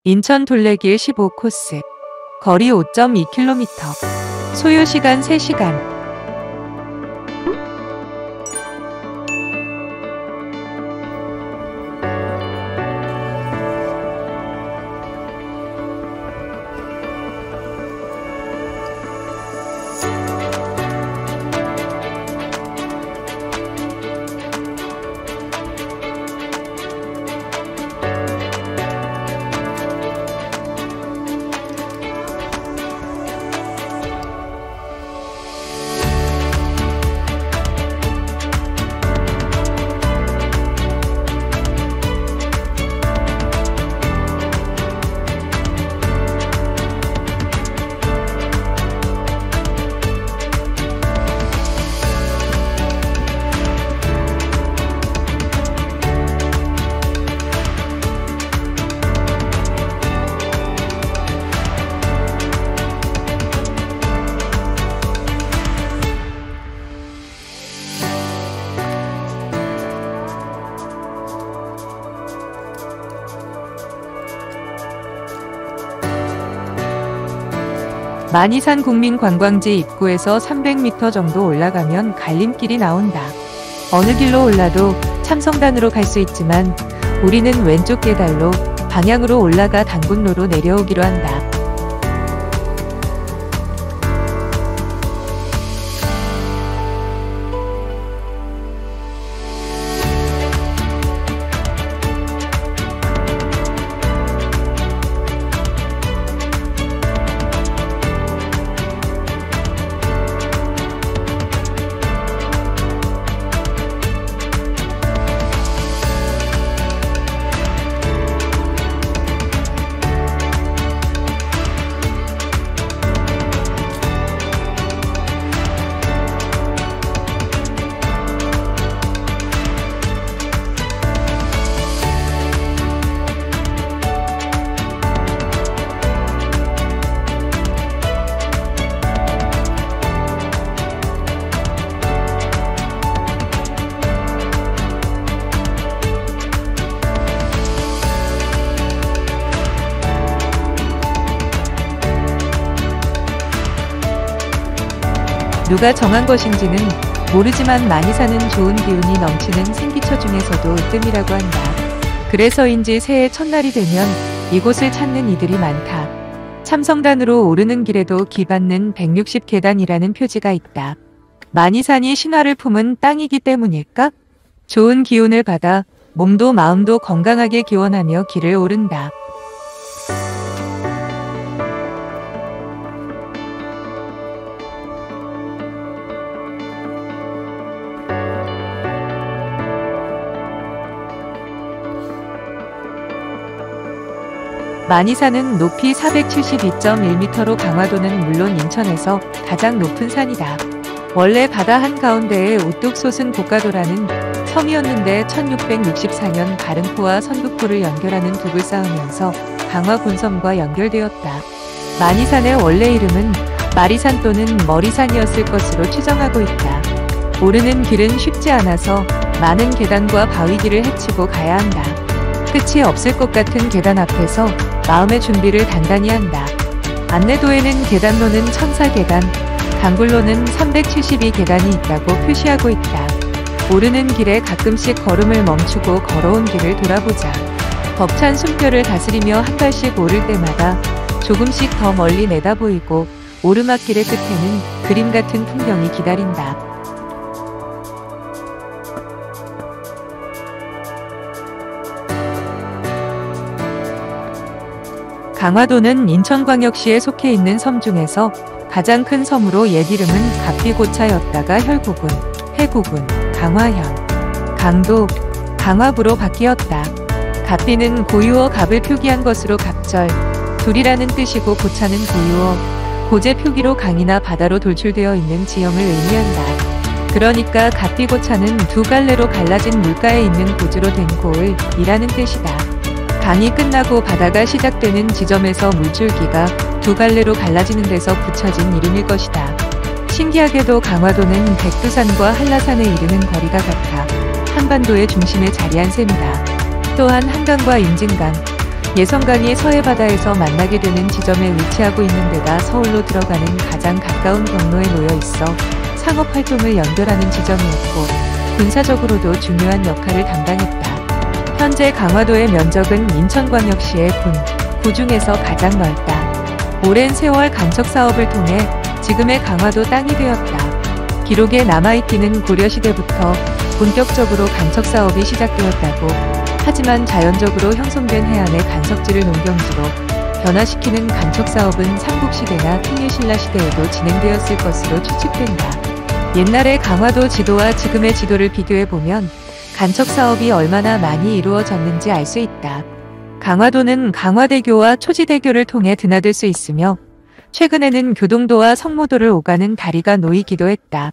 인천 둘레길 15코스, 거리 5.2km, 소요시간 3시간. 만이산 국민관광지 입구에서 300m 정도 올라가면 갈림길이 나온다. 어느 길로 올라도 참성단으로 갈 수 있지만 우리는 왼쪽 계달로 방향으로 올라가 단군로로 내려오기로 한다. 누가 정한 것인지는 모르지만 만이산은 좋은 기운이 넘치는 생기처 중에서도 뜸이라고 한다. 그래서인지 새해 첫날이 되면 이곳을 찾는 이들이 많다. 참성단으로 오르는 길에도 기받는 160계단이라는 표지가 있다. 만이산이 신화를 품은 땅이기 때문일까? 좋은 기운을 받아 몸도 마음도 건강하게 기원하며 길을 오른다. 만이산은 높이 472.1m로 강화도는 물론 인천에서 가장 높은 산이다. 원래 바다 한가운데에 우뚝 솟은 고가도라는 섬이었는데 1664년 가름포와 선북포를 연결하는 둑을 쌓으면서 강화 본섬과 연결되었다. 만이산의 원래 이름은 마리산 또는 머리산이었을 것으로 추정하고 있다. 오르는 길은 쉽지 않아서 많은 계단과 바위길을 헤치고 가야 한다. 끝이 없을 것 같은 계단 앞에서 마음의 준비를 단단히 한다. 안내도에는 계단로는 1004계단, 단굴로는 372계단이 있다고 표시하고 있다. 오르는 길에 가끔씩 걸음을 멈추고 걸어온 길을 돌아보자. 벅찬 숨결을 다스리며 한 발씩 오를 때마다 조금씩 더 멀리 내다보이고 오르막길의 끝에는 그림 같은 풍경이 기다린다. 강화도는 인천광역시에 속해 있는 섬 중에서 가장 큰 섬으로 옛 이름은 갑비고차였다가 혈국은, 해국은, 강화현, 강도, 강화부로 바뀌었다. 갑비는 고유어 갑을 표기한 것으로 갑절, 둘이라는 뜻이고 고차는 고유어, 고제 표기로 강이나 바다로 돌출되어 있는 지형을 의미한다. 그러니까 갑비고차는 두 갈래로 갈라진 물가에 있는 고지로 된 고을이라는 뜻이다. 강이 끝나고 바다가 시작되는 지점에서 물줄기가 두 갈래로 갈라지는 데서 붙여진 이름일 것이다. 신기하게도 강화도는 백두산과 한라산에 이르는 거리가 같아 한반도의 중심에 자리한 셈이다. 또한 한강과 임진강, 예성강이 서해바다에서 만나게 되는 지점에 위치하고 있는 데다 서울로 들어가는 가장 가까운 경로에 놓여 있어 상업활동을 연결하는 지점이었고 군사적으로도 중요한 역할을 담당했다. 현재 강화도의 면적은 인천광역시의 구 중에서 가장 넓다. 오랜 세월 간척 사업을 통해 지금의 강화도 땅이 되었다. 기록에 남아있기는 고려시대부터 본격적으로 간척 사업이 시작되었다고 하지만 자연적으로 형성된 해안의 간척지를 농경지로 변화시키는 간척 사업은 삼국시대나 통일신라 시대에도 진행되었을 것으로 추측된다. 옛날의 강화도 지도와 지금의 지도를 비교해보면 간척 사업이 얼마나 많이 이루어졌는지 알 수 있다. 강화도는 강화대교와 초지대교를 통해 드나들 수 있으며 최근에는 교동도와 성모도를 오가는 다리가 놓이기도 했다.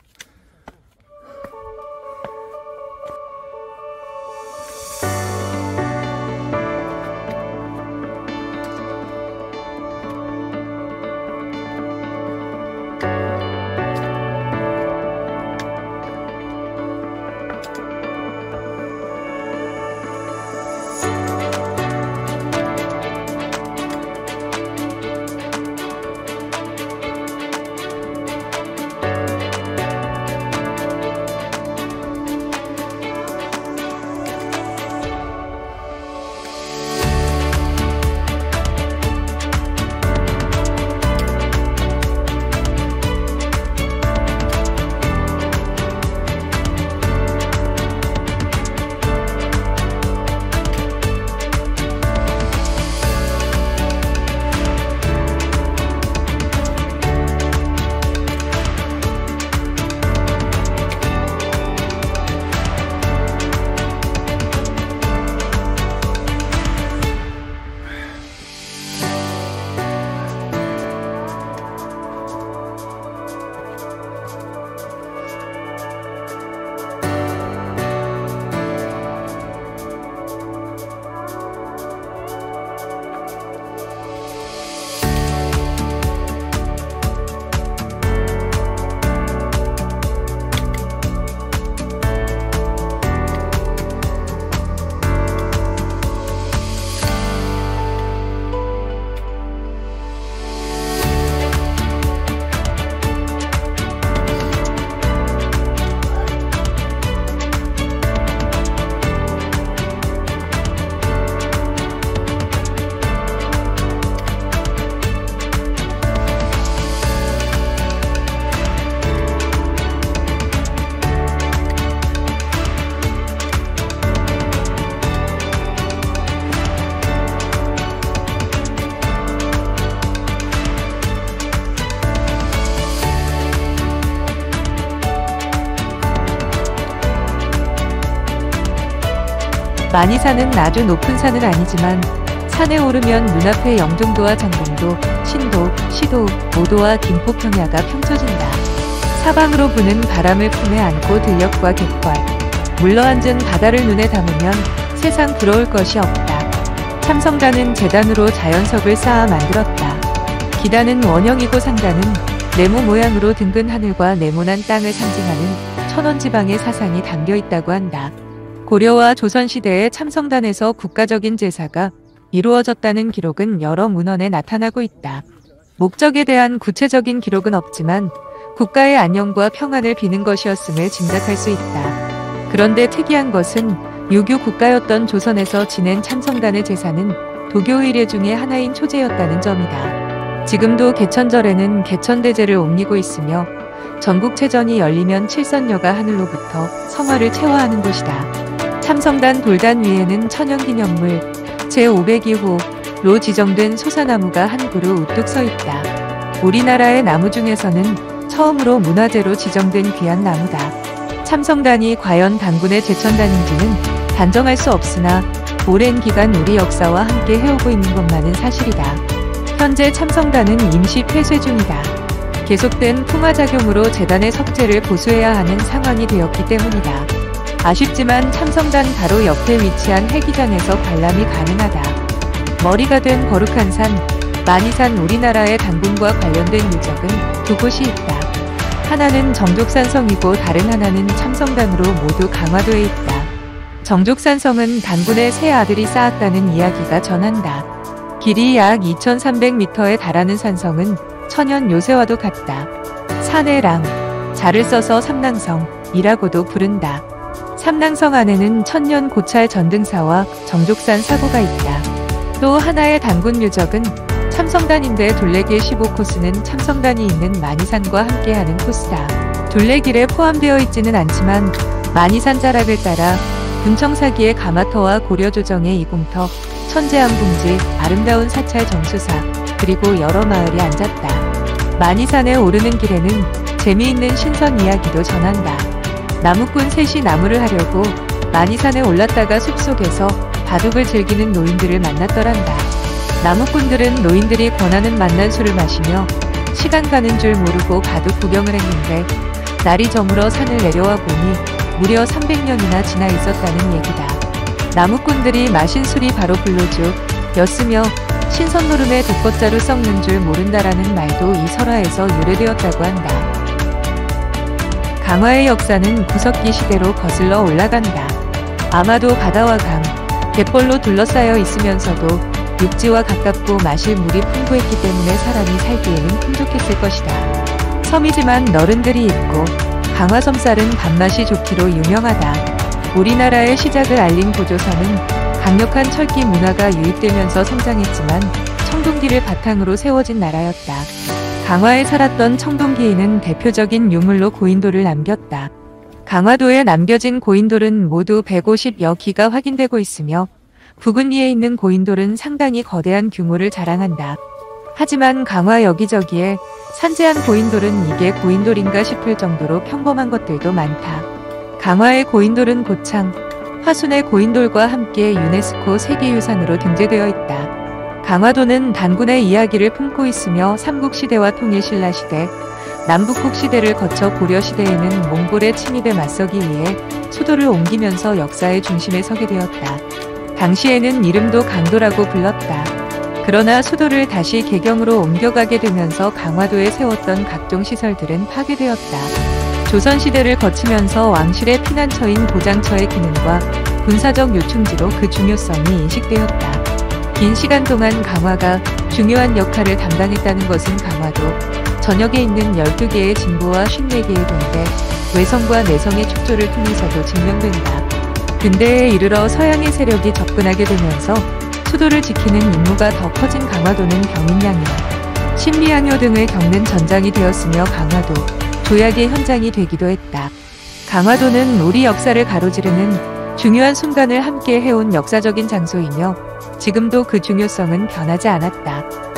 많이 사는 아주 높은 산은 아니지만 산에 오르면 눈앞에 영종도와 장봉도, 신도, 시도, 모도와 김포평야가 펼쳐진다. 사방으로 부는 바람을 품에 안고 들녘과 갯벌, 물러앉은 바다를 눈에 담으면 세상 부러울 것이 없다. 참성단은 재단으로 자연석을 쌓아 만들었다. 기단은 원형이고 상단은 네모 모양으로 둥근 하늘과 네모난 땅을 상징하는 천원지방의 사상이 담겨 있다고 한다. 고려와 조선시대의 참성단에서 국가적인 제사가 이루어졌다는 기록은 여러 문헌에 나타나고 있다. 목적에 대한 구체적인 기록은 없지만 국가의 안녕과 평안을 비는 것이었음을 짐작할 수 있다. 그런데 특이한 것은 유교 국가였던 조선에서 지낸 참성단의 제사는 도교 의례 중의 하나인 초제였다는 점이다. 지금도 개천절에는 개천대제를 옮기고 있으며 전국체전이 열리면 칠선녀가 하늘로부터 성화를 채화하는 곳이다. 참성단 돌단 위에는 천연기념물 제502호로 지정된 소사나무가 한 그루 우뚝 서 있다. 우리나라의 나무 중에서는 처음으로 문화재로 지정된 귀한 나무다. 참성단이 과연 당군의 제천단인지는 단정할 수 없으나 오랜 기간 우리 역사와 함께 해오고 있는 것만은 사실이다. 현재 참성단은 임시 폐쇄 중이다. 계속된 풍화작용으로 재단의 석재를 보수해야 하는 상황이 되었기 때문이다. 아쉽지만 참성단 바로 옆에 위치한 해기장에서 관람이 가능하다. 머리가 된 거룩한 산, 만이산. 우리나라의 당군과 관련된 유적은 두 곳이 있다. 하나는 정족산성이고 다른 하나는 참성단으로 모두 강화도에 있다. 정족산성은 단군의 세 아들이 쌓았다는 이야기가 전한다. 길이 약 2300m에 달하는 산성은 천연 요새와도 같다. 산해랑 자를 써서 삼낭성이라고도 부른다. 삼낭성 안에는 천년 고찰 전등사와 정족산 사고가 있다. 또 하나의 단군 묘적은 참성단인데 둘레길 15코스는 참성단이 있는 만이산과 함께하는 코스다. 둘레길에 포함되어 있지는 않지만 만이산 자락을 따라 군청사기의 가마터와 고려조정의 이공터, 천재암궁지, 아름다운 사찰 정수사, 그리고 여러 마을이 앉았다. 만이산에 오르는 길에는 재미있는 신선 이야기도 전한다. 나무꾼 셋이 나무를 하려고 만이산에 올랐다가 숲속에서 바둑을 즐기는 노인들을 만났더란다. 나무꾼들은 노인들이 권하는 맛난 술을 마시며 시간 가는 줄 모르고 바둑 구경을 했는데 날이 저물어 산을 내려와 보니 무려 300년이나 지나 있었다는 얘기다. 나무꾼들이 마신 술이 바로 불로주였으며 신선노름의 독것자로 썩는 줄 모른다라는 말도 이 설화에서 유래되었다고 한다. 강화의 역사는 구석기 시대로 거슬러 올라간다. 아마도 바다와 강, 갯벌로 둘러싸여 있으면서도 육지와 가깝고 마실 물이 풍부했기 때문에 사람이 살기에는 풍족했을 것이다. 섬이지만 너른들이 있고 강화섬쌀은 밥맛이 좋기로 유명하다. 우리나라의 시작을 알린 고조선은 강력한 철기 문화가 유입되면서 성장했지만 청동기를 바탕으로 세워진 나라였다. 강화에 살았던 청동기인은 대표적인 유물로 고인돌을 남겼다. 강화도에 남겨진 고인돌은 모두 150여 기가 확인되고 있으며 부근리에 있는 고인돌은 상당히 거대한 규모를 자랑한다. 하지만 강화 여기저기에 산재한 고인돌은 이게 고인돌인가 싶을 정도로 평범한 것들도 많다. 강화의 고인돌은 고창, 화순의 고인돌과 함께 유네스코 세계유산으로 등재되어 있다. 강화도는 단군의 이야기를 품고 있으며 삼국시대와 통일신라시대, 남북국 시대를 거쳐 고려시대에는 몽골의 침입에 맞서기 위해 수도를 옮기면서 역사의 중심에 서게 되었다. 당시에는 이름도 강도라고 불렀다. 그러나 수도를 다시 개경으로 옮겨가게 되면서 강화도에 세웠던 각종 시설들은 파괴되었다. 조선시대를 거치면서 왕실의 피난처인 고장처의 기능과 군사적 요충지로 그 중요성이 인식되었다. 긴 시간 동안 강화가 중요한 역할을 담당했다는 것은 강화도 전역에 있는 12개의 진보와 54개의 동대, 외성과 내성의 축조를 통해서도 증명된다. 근대에 이르러 서양의 세력이 접근하게 되면서 수도를 지키는 임무가 더 커진 강화도는 병인양요, 신미양요 등을 겪는 전장이 되었으며 강화도, 조약의 현장이 되기도 했다. 강화도는 우리 역사를 가로지르는 중요한 순간을 함께 해온 역사적인 장소이며 지금도 그 중요성은 변하지 않았다.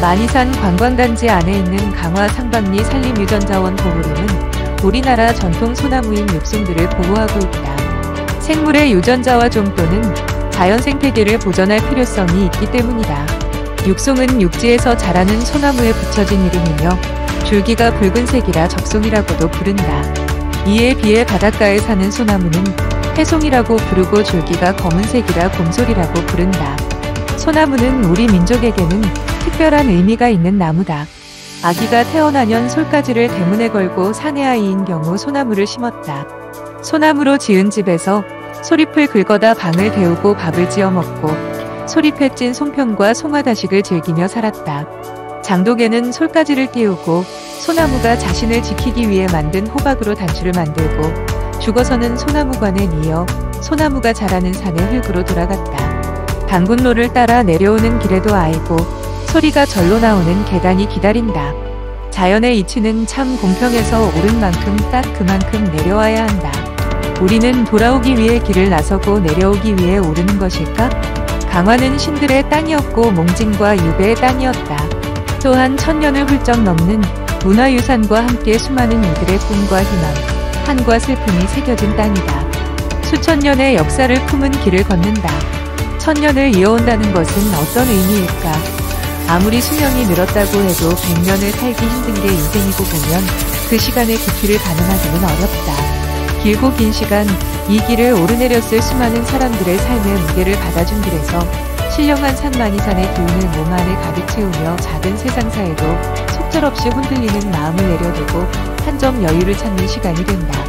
만이산 관광단지 안에 있는 강화 상박리 산림유전자원 보호림은 우리나라 전통 소나무인 육송들을 보호하고 있다. 생물의 유전자와 좀또는 자연 생태계를 보존할 필요성이 있기 때문이다. 육송은 육지에서 자라는 소나무에 붙여진 이름이며 줄기가 붉은색이라 적송이라고도 부른다. 이에 비해 바닷가에 사는 소나무는 해송이라고 부르고 줄기가 검은색이라 곰솔이라고 부른다. 소나무는 우리 민족에게는 특별한 의미가 있는 나무다. 아기가 태어나년 솔가지를 대문에 걸고 사내아이인 경우 소나무를 심었다. 소나무로 지은 집에서 소립을 긁어다 방을 데우고 밥을 지어 먹고 소립에 찐 송편과 송화다식을 즐기며 살았다. 장독에는 솔가지를 띄우고 소나무가 자신을 지키기 위해 만든 호박으로 단추를 만들고 죽어서는 소나무관에 이어 소나무가 자라는 산의 흙으로 돌아갔다. 당군로를 따라 내려오는 길에도 아이고 소리가 절로 나오는 계단이 기다린다. 자연의 이치는 참 공평해서 오른 만큼 딱 그만큼 내려와야 한다. 우리는 돌아오기 위해 길을 나서고 내려오기 위해 오르는 것일까? 강화는 신들의 땅이었고 몽진과 유배의 땅이었다. 또한 천년을 훌쩍 넘는 문화유산과 함께 수많은 이들의 꿈과 희망, 한과 슬픔이 새겨진 땅이다. 수천 년의 역사를 품은 길을 걷는다. 천년을 이어온다는 것은 어떤 의미일까? 아무리 수명이 늘었다고 해도 100년을 살기 힘든 게 인생이고 보면 그 시간의 깊이를 가늠하기는 어렵다. 길고 긴 시간, 이 길을 오르내렸을 수많은 사람들의 삶의 무게를 받아준 길에서 신령한 산만이산의 기운을 몸 안에 가득 채우며 작은 세상사에도 속절없이 흔들리는 마음을 내려두고 한 점 여유를 찾는 시간이 된다.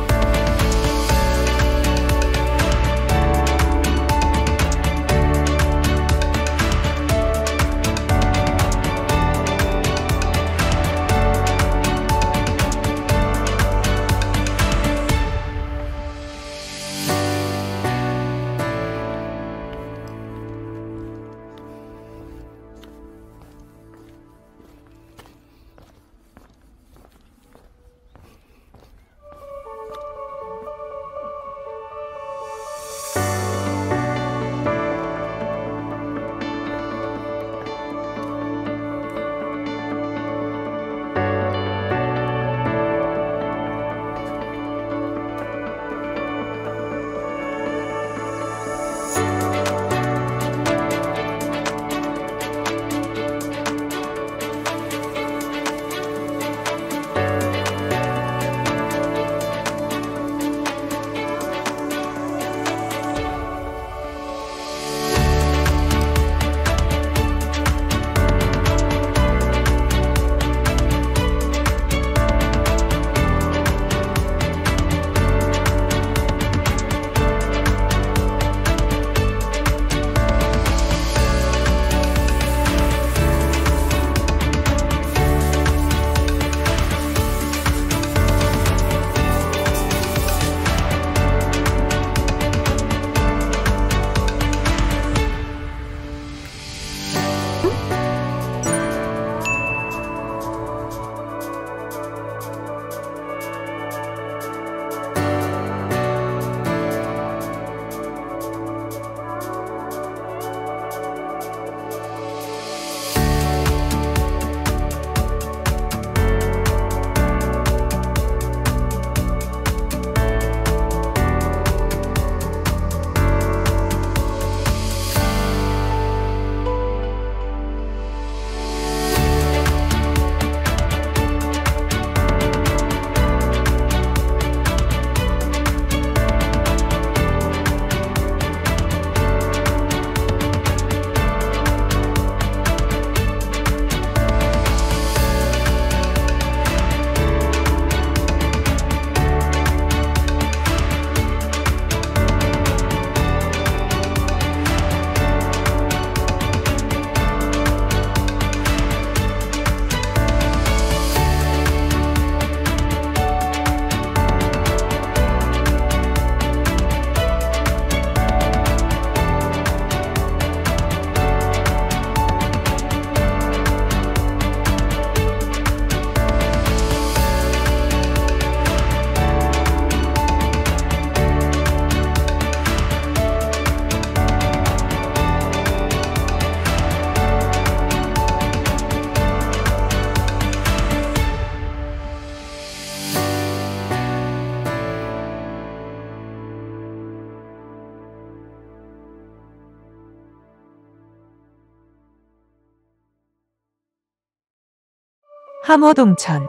함어동천.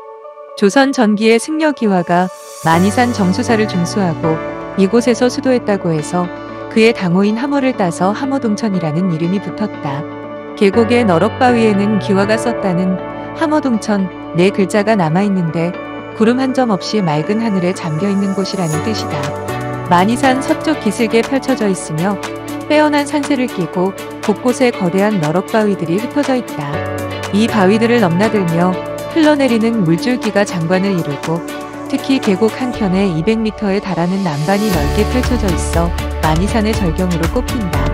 조선 전기의 승려기화가 만이산 정수사를 중수하고 이곳에서 수도했다고 해서 그의 당호인 함어를 따서 함어동천이라는 이름이 붙었다. 계곡의 너럭바위에는 기화가 썼다는 함어동천 네 글자가 남아있는데 구름 한 점 없이 맑은 하늘에 잠겨있는 곳이라는 뜻이다. 만이산 서쪽 기슭에 펼쳐져 있으며 빼어난 산세를 끼고 곳곳에 거대한 너럭바위들이 흩어져 있다. 이 바위들을 넘나들며 흘러내리는 물줄기가 장관을 이루고 특히 계곡 한켠에 200m에 달하는 남반이 넓게 펼쳐져 있어 만이산의 절경으로 꼽힌다.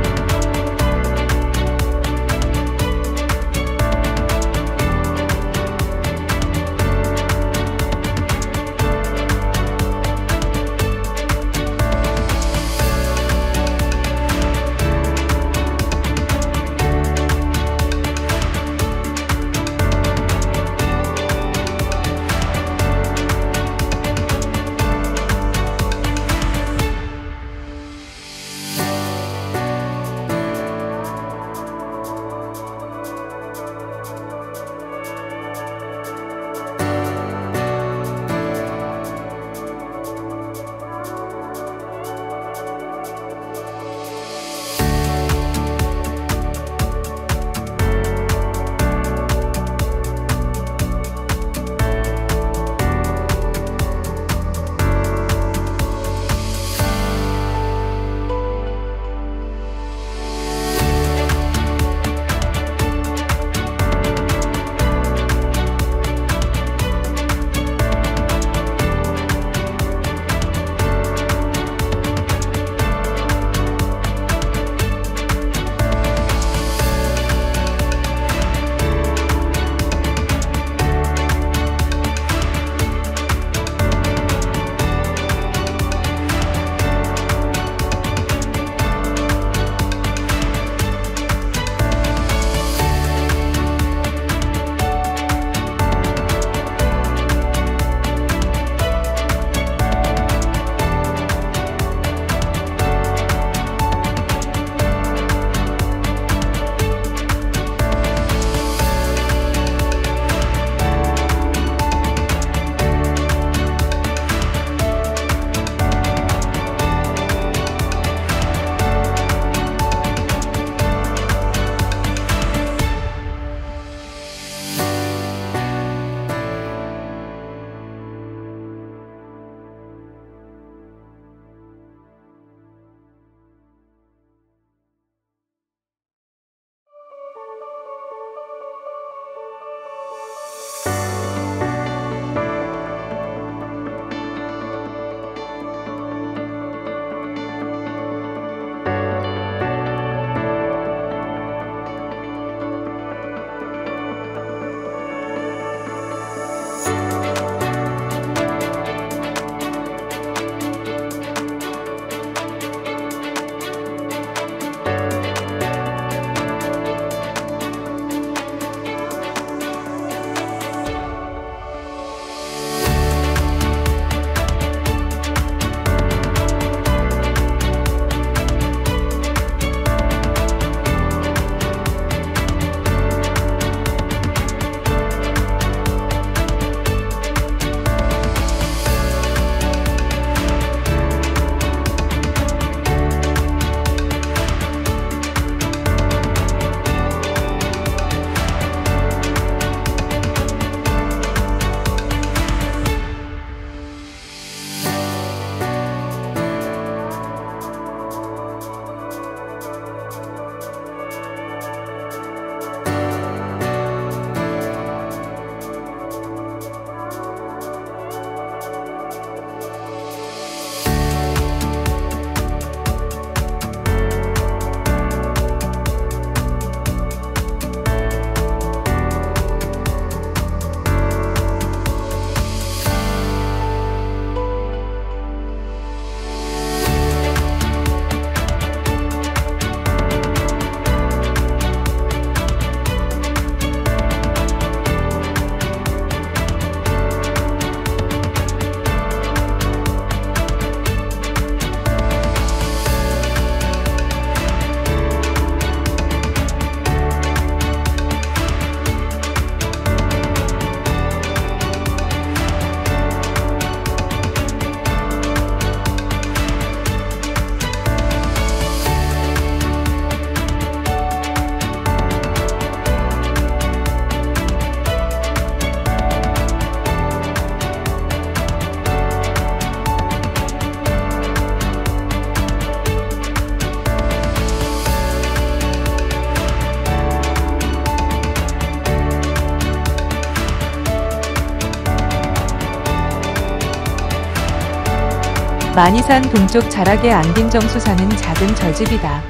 만이산 동쪽 자락에 안긴 정수사는 작은 절집이다.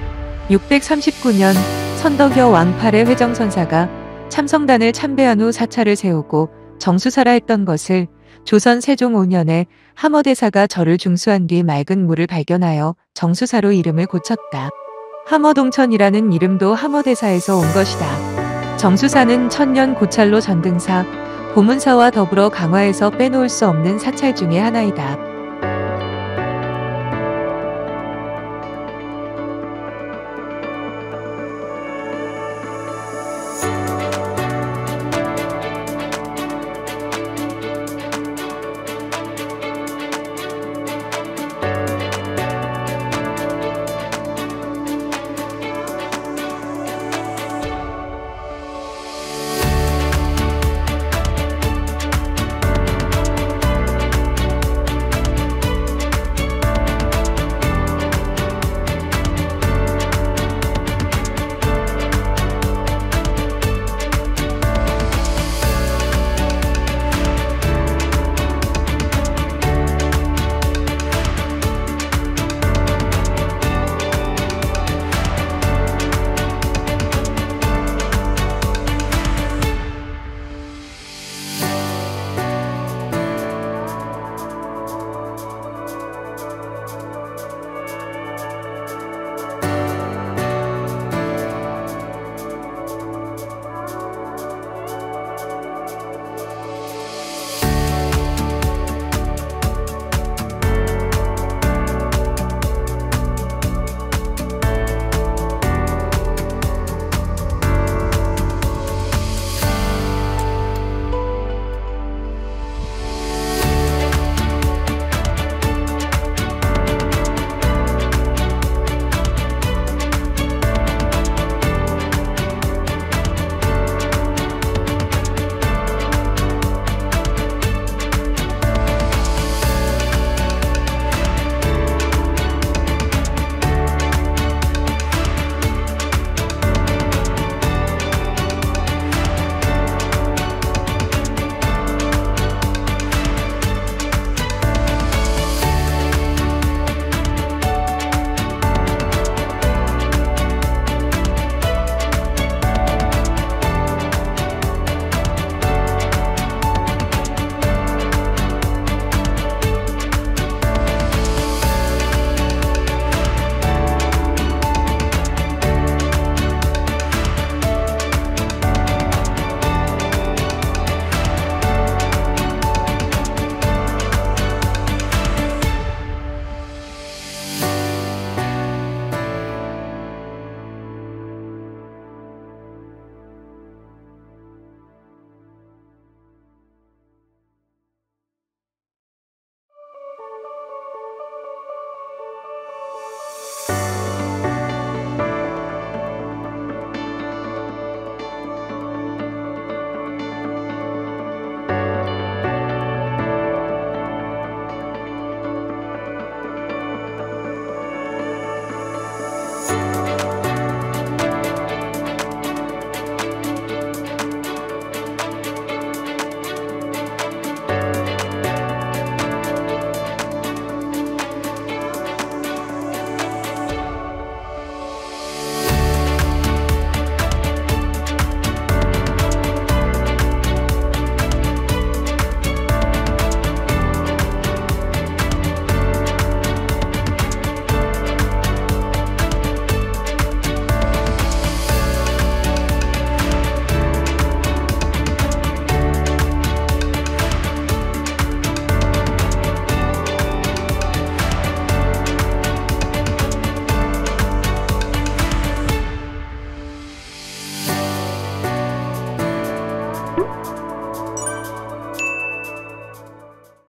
639년 선덕여 왕 8의 회정선사가 참성단을 참배한 후 사찰을 세우고 정수사라 했던 것을 조선 세종 5년에 함어대사가 절을 중수한 뒤 맑은 물을 발견하여 정수사로 이름을 고쳤다. 함어동천이라는 이름도 함어대사에서 온 것이다. 정수사는 천년 고찰로 전등사, 보문사와 더불어 강화에서 빼놓을 수 없는 사찰 중의 하나이다.